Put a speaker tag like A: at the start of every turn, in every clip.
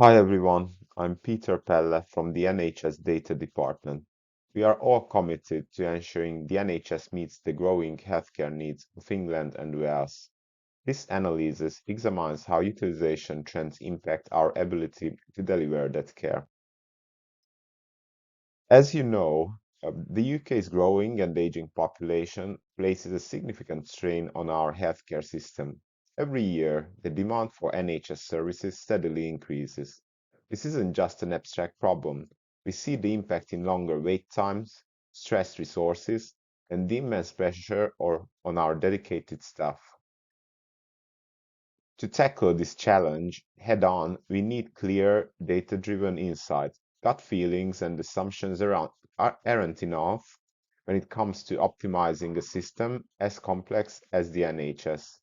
A: Hi everyone, I'm Pelle from the NHS Data Department. We are all committed to ensuring the NHS meets the growing healthcare needs of England and Wales. This analysis examines how utilization trends impact our ability to deliver that care. As you know, the UK's growing and aging population places a significant strain on our healthcare system. Every year, the demand for NHS services steadily increases. This isn't just an abstract problem. We see the impact in longer wait times, stressed resources, and the immense pressure on our dedicated staff. To tackle this challenge head on, we need clear, data driven insights. Gut feelings and assumptions aren't enough when it comes to optimizing a system as complex as the NHS.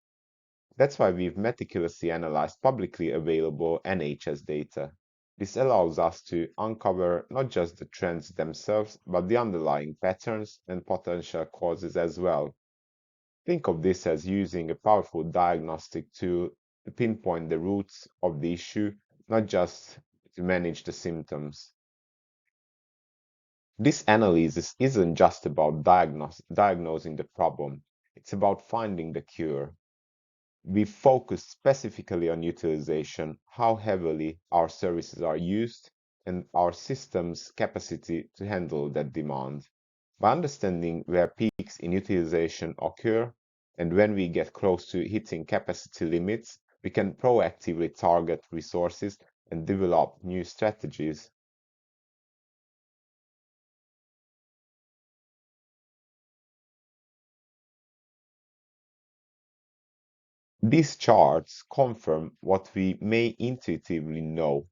A: That's why we've meticulously analyzed publicly available NHS data. This allows us to uncover not just the trends themselves, but the underlying patterns and potential causes as well. Think of this as using a powerful diagnostic tool to pinpoint the roots of the issue, not just to manage the symptoms. This analysis isn't just about diagnosing the problem, it's about finding the cure. We focused specifically on utilization, how heavily our services are used, and our system's capacity to handle that demand. By understanding where peaks in utilization occur and when we get close to hitting capacity limits, we can proactively target resources and develop new strategies. These charts confirm what we may intuitively know.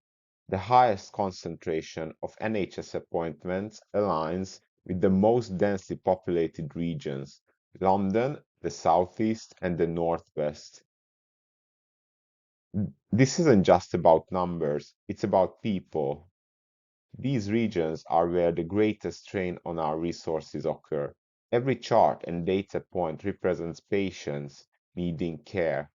A: The highest concentration of NHS appointments aligns with the most densely populated regions: London, the South East, and the North West. This isn't just about numbers, it's about people. These regions are where the greatest strain on our resources occur. Every chart and data point represents patients needing care.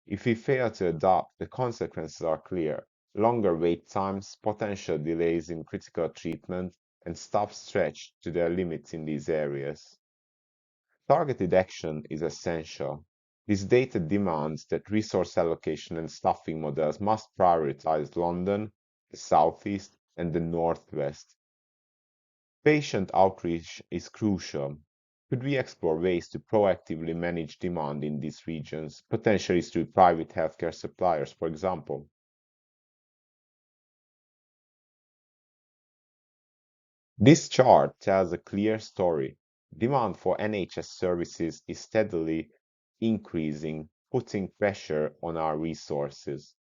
A: If we fail to adapt, the consequences are clear: longer wait times, potential delays in critical treatment, and staff stretched to their limits in these areas. Targeted action is essential. This data demands that resource allocation and staffing models must prioritize London, the South East, and the North West. Patient outreach is crucial. Could we explore ways to proactively manage demand in these regions, potentially through private healthcare suppliers, for example? This chart tells a clear story. Demand for NHS services is steadily increasing, putting pressure on our resources.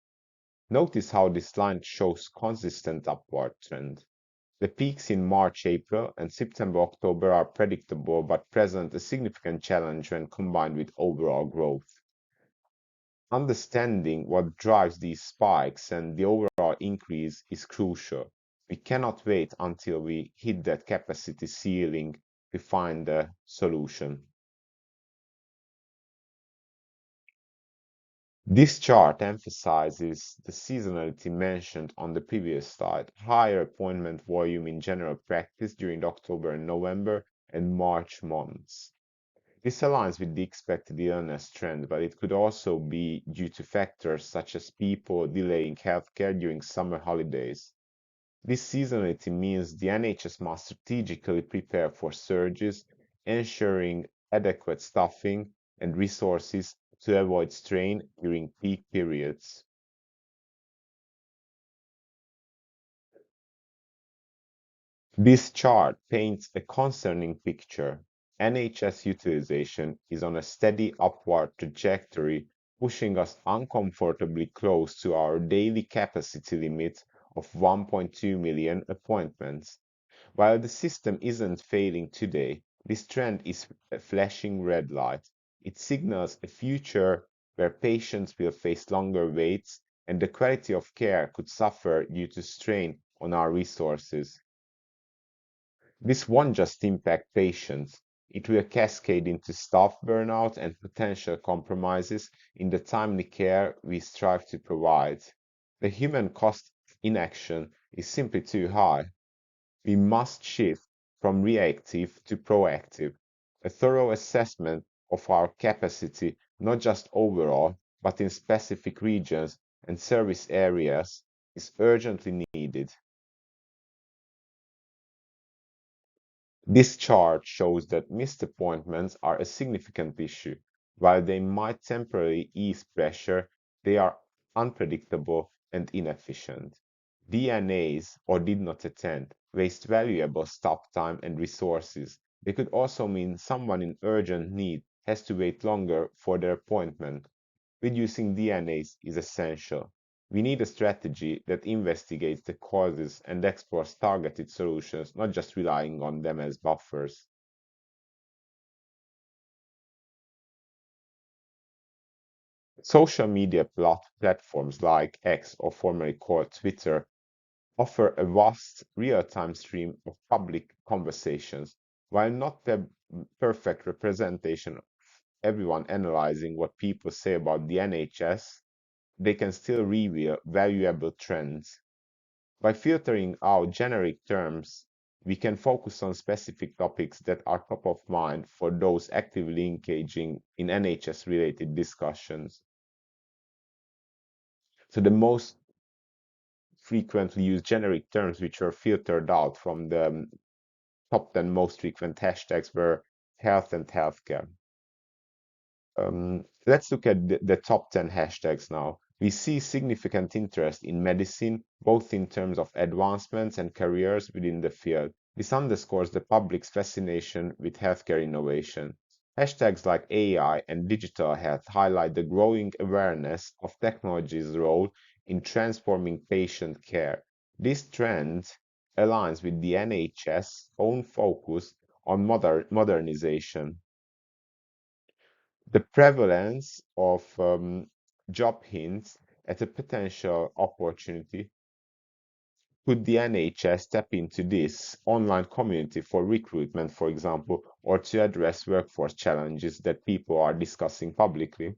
A: Notice how this line shows consistent upward trend. The peaks in March, April, and September, October are predictable but present a significant challenge when combined with overall growth. Understanding what drives these spikes and the overall increase is crucial. We cannot wait until we hit that capacity ceiling to find a solution. This chart emphasizes the seasonality mentioned on the previous slide: higher appointment volume in general practice during October and November and March months. This aligns with the expected illness trend, but it could also be due to factors such as people delaying healthcare during summer holidays. This seasonality means the NHS must strategically prepare for surges, ensuring adequate staffing and resources to avoid strain during peak periods. This chart paints a concerning picture. NHS utilization is on a steady upward trajectory, pushing us uncomfortably close to our daily capacity limit of 1.2 million appointments. While the system isn't failing today, this trend is a flashing red light. It signals a future where patients will face longer waits and the quality of care could suffer due to strain on our resources. This won't just impact patients, it will cascade into staff burnout and potential compromises in the timely care we strive to provide. The human cost inaction is simply too high. We must shift from reactive to proactive. A thorough assessment of our capacity, not just overall, but in specific regions and service areas, is urgently needed. This chart shows that missed appointments are a significant issue. While they might temporarily ease pressure, they are unpredictable and inefficient. DNAs or did not attend waste valuable stop time and resources. They could also mean someone in urgent need has to wait longer for their appointment. Reducing DNAs is essential. We need a strategy that investigates the causes and explores targeted solutions, not just relying on them as buffers. Social media platforms like X, or formerly called Twitter, offer a vast real-time stream of public conversations. While not the perfect representation of everyone analyzing what people say about the NHS, they can still reveal valuable trends. By filtering out generic terms, we can focus on specific topics that are top of mind for those actively engaging in NHS-related discussions. So the most frequently used generic terms which were filtered out from the top 10 most frequent hashtags were health and healthcare. Let's look at the top 10 hashtags now. We see significant interest in medicine, both in terms of advancements and careers within the field. This underscores the public's fascination with healthcare innovation. Hashtags like AI and digital health highlight the growing awareness of technology's role in transforming patient care. This trend aligns with the NHS' own focus on modernization. The prevalence of job hints at a potential opportunity. Could the NHS tap into this online community for recruitment, for example, or to address workforce challenges that people are discussing publicly?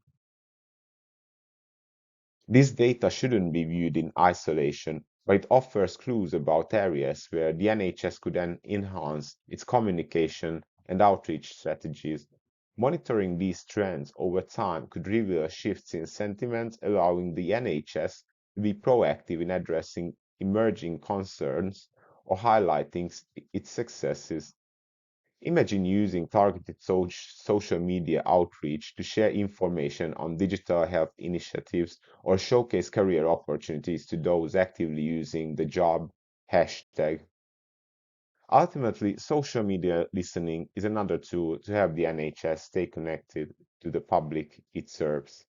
A: This data shouldn't be viewed in isolation, but it offers clues about areas where the NHS could then enhance its communication and outreach strategies. Monitoring these trends over time could reveal shifts in sentiment, allowing the NHS to be proactive in addressing emerging concerns or highlighting its successes. Imagine using targeted social media outreach to share information on digital health initiatives or showcase career opportunities to those actively using the job hashtag. Ultimately, social media listening is another tool to help the NHS stay connected to the public it serves.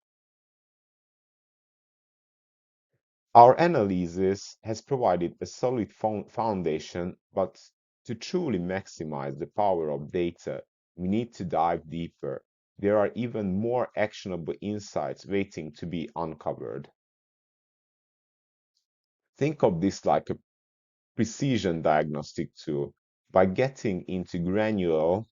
A: Our analysis has provided a solid foundation, but to truly maximize the power of data, we need to dive deeper. There are even more actionable insights waiting to be uncovered. Think of this like a precision diagnostic tool. By getting into granular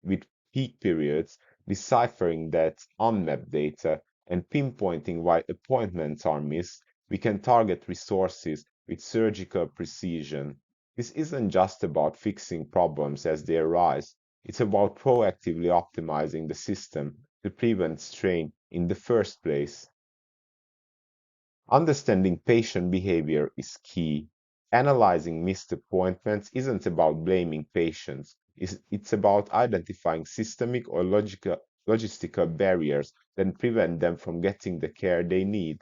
A: with peak periods, deciphering that unmapped data, and pinpointing why appointments are missed, we can target resources with surgical precision. This isn't just about fixing problems as they arise, it's about proactively optimizing the system to prevent strain in the first place. Understanding patient behavior is key. Analyzing missed appointments isn't about blaming patients. It's about identifying systemic or logistical barriers that prevent them from getting the care they need.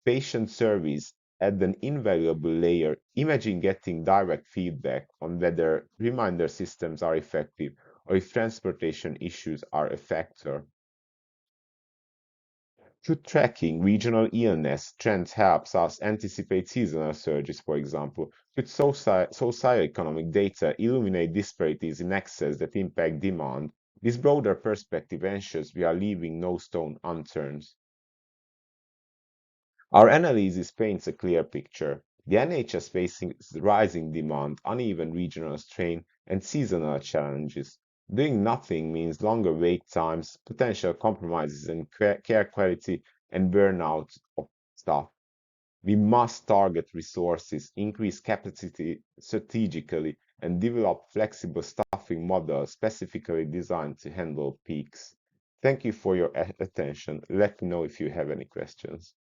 A: Patient surveys add an invaluable layer. Imagine getting direct feedback on whether reminder systems are effective or if transportation issues are a factor. Through tracking regional illness trends helps us anticipate seasonal surges, for example. Could socioeconomic data illuminate disparities in access that impact demand? This broader perspective ensures we are leaving no stone unturned. Our analysis paints a clear picture. The NHS facing rising demand, uneven regional strain, and seasonal challenges. Doing nothing means longer wait times, potential compromises in care quality, and burnout of staff. We must target resources, increase capacity strategically, and develop flexible staffing models specifically designed to handle peaks. Thank you for your attention. Let me know if you have any questions.